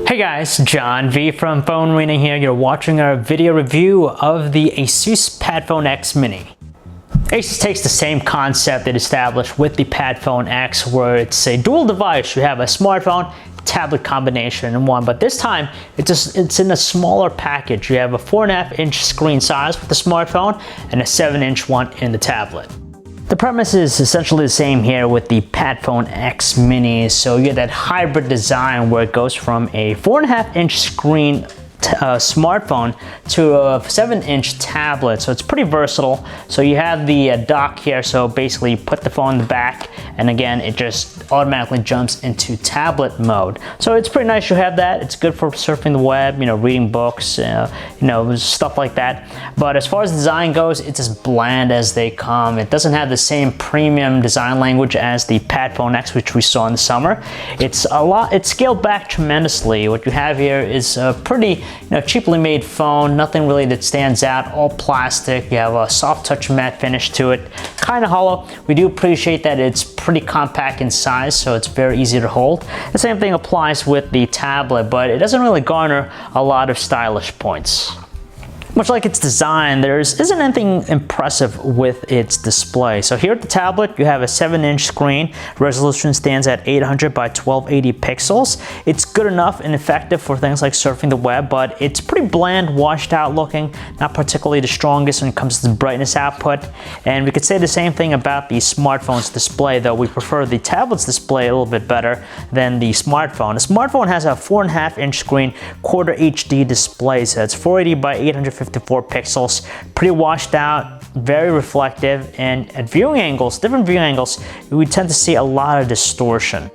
Hey guys, John V from PhoneArena here. You're watching our video review of the Asus PadFone X Mini. Asus takes the same concept it established with the PadFone X, where it's a dual device. You have a smartphone, tablet combination in one, but this time it's in a smaller package. You have a 4.5-inch screen size with the smartphone and a 7-inch one in the tablet. The premise is essentially the same here with the PadFone X Mini. So you get that hybrid design where it goes from a 4.5-inch screen smartphone to a 7-inch tablet, so it's pretty versatile. So you have the dock here, so basically you put the phone in the back, and again it just automatically jumps into tablet mode. So it's pretty nice you have that. It's good for surfing the web, reading books, stuff like that. But as far as design goes, it's as bland as they come. It doesn't have the same premium design language as the PadFone X, which we saw in the summer. It's scaled back tremendously. What you have here is a pretty cheaply made phone, nothing really that stands out, all plastic. You have a soft touch matte finish to it, kind of hollow. We do appreciate that it's pretty compact in size, so it's very easy to hold. The same thing applies with the tablet, but it doesn't really garner a lot of stylish points. Much like its design, there isn't anything impressive with its display. So here at the tablet, you have a 7-inch screen. Resolution stands at 800 by 1280 pixels. It's good enough and effective for things like surfing the web, but it's pretty bland, washed out looking, not particularly the strongest when it comes to the brightness output. And we could say the same thing about the smartphone's display, though we prefer the tablet's display a little bit better than the smartphone. The smartphone has a 4.5-inch screen, quarter HD display, so it's 480 by 854 pixels, pretty washed out, very reflective, and at different viewing angles, we tend to see a lot of distortion.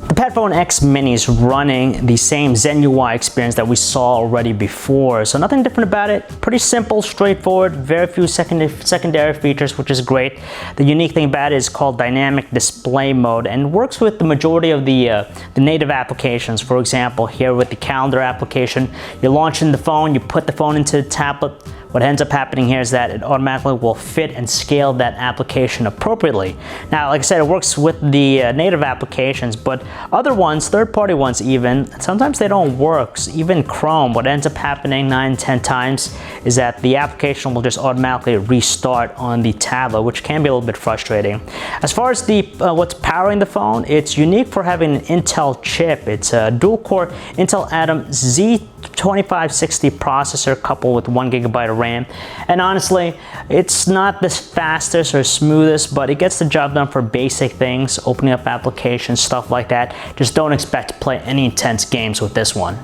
The PadFone X Mini is running the same Zen UI experience that we saw already before, so nothing different about it. Pretty simple, straightforward, very few secondary features, which is great. The unique thing about it is called dynamic display mode, and works with the majority of the native applications. For example, here with the calendar application, you're launching the phone, you put the phone into the tablet. What ends up happening here is that it automatically will fit and scale that application appropriately. Now, like I said, it works with the native applications, but other ones, third-party ones even, sometimes they don't work. Even Chrome, what ends up happening 9-10 times is that the application will just automatically restart on the tablet, which can be a little bit frustrating. As far as the what's powering the phone, it's unique for having an Intel chip. It's a dual-core Intel Atom Z2560 processor coupled with 1 GB of RAM. And honestly, it's not the fastest or smoothest, but it gets the job done for basic things, opening up applications, stuff like that. Just don't expect to play any intense games with this one.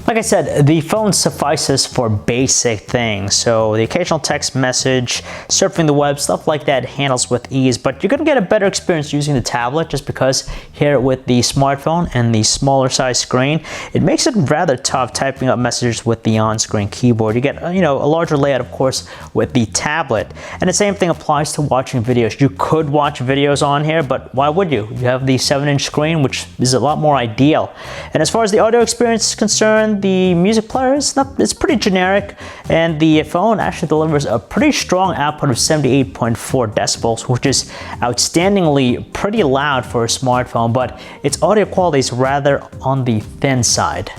Like I said, the phone suffices for basic things. So the occasional text message, surfing the web, stuff like that handles with ease, but you're gonna get a better experience using the tablet just because here with the smartphone and the smaller size screen, it makes it rather tough typing up messages with the on-screen keyboard. You get, a larger layout, of course, with the tablet. And the same thing applies to watching videos. You could watch videos on here, but why would you? You have the 7-inch screen, which is a lot more ideal. And as far as the audio experience is concerned, the music player it's pretty generic, and the phone actually delivers a pretty strong output of 78.4 decibels, which is outstandingly pretty loud for a smartphone, but its audio quality is rather on the thin side.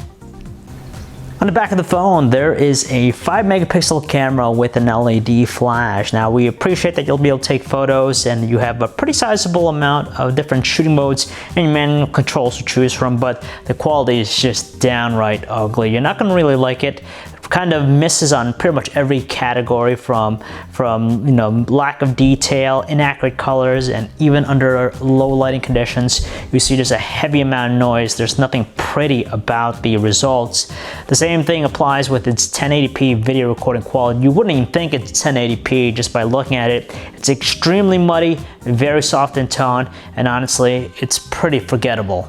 On the back of the phone, there is a 5-megapixel camera with an LED flash. Now, we appreciate that you'll be able to take photos, and you have a pretty sizable amount of different shooting modes and manual controls to choose from, but the quality is just downright ugly. You're not going to really like it. Kind of misses on pretty much every category from lack of detail, inaccurate colors, and even under low lighting conditions, you see just a heavy amount of noise. There's nothing pretty about the results. The same thing applies with its 1080p video recording quality. You wouldn't even think it's 1080p just by looking at it. It's extremely muddy, very soft in tone, and honestly, it's pretty forgettable.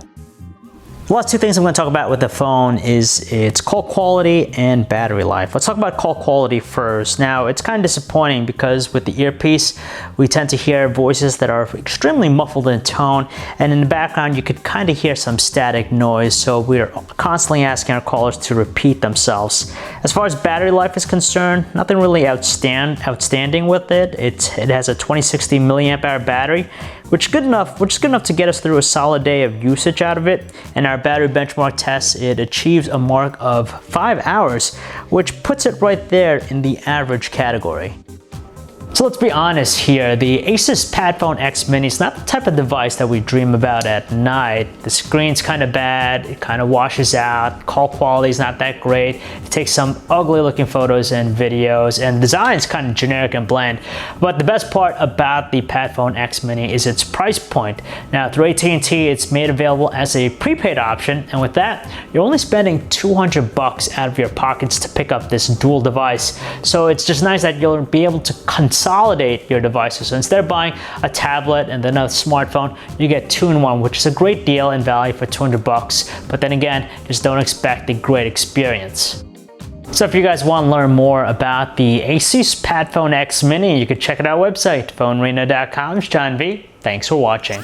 The last two things I'm going to talk about with the phone is its call quality and battery life. Let's talk about call quality first. Now, it's kind of disappointing because with the earpiece, we tend to hear voices that are extremely muffled in tone, and in the background, you could kind of hear some static noise, so we're constantly asking our callers to repeat themselves. As far as battery life is concerned, nothing really outstanding with it. It has a 2060 milliamp hour battery, which is good enough to get us through a solid day of usage out of it. In our battery benchmark test, it achieves a mark of 5 hours, which puts it right there in the average category. So let's be honest here, the Asus PadFone X Mini is not the type of device that we dream about at night. The screen's kind of bad, it kind of washes out, call quality is not that great, it takes some ugly looking photos and videos, and design's kind of generic and bland. But the best part about the PadFone X Mini is its price point. Now through AT&T, it's made available as a prepaid option, and with that, you're only spending $200 out of your pockets to pick up this dual device. So it's just nice that you'll be able to consolidate your devices. So instead of buying a tablet and then a smartphone, you get 2-in-1, which is a great deal and value for $200. But then again, just don't expect a great experience. So if you guys want to learn more about the Asus PadFone X Mini, you can check out our website, PhoneArena.com. It's John V. Thanks for watching.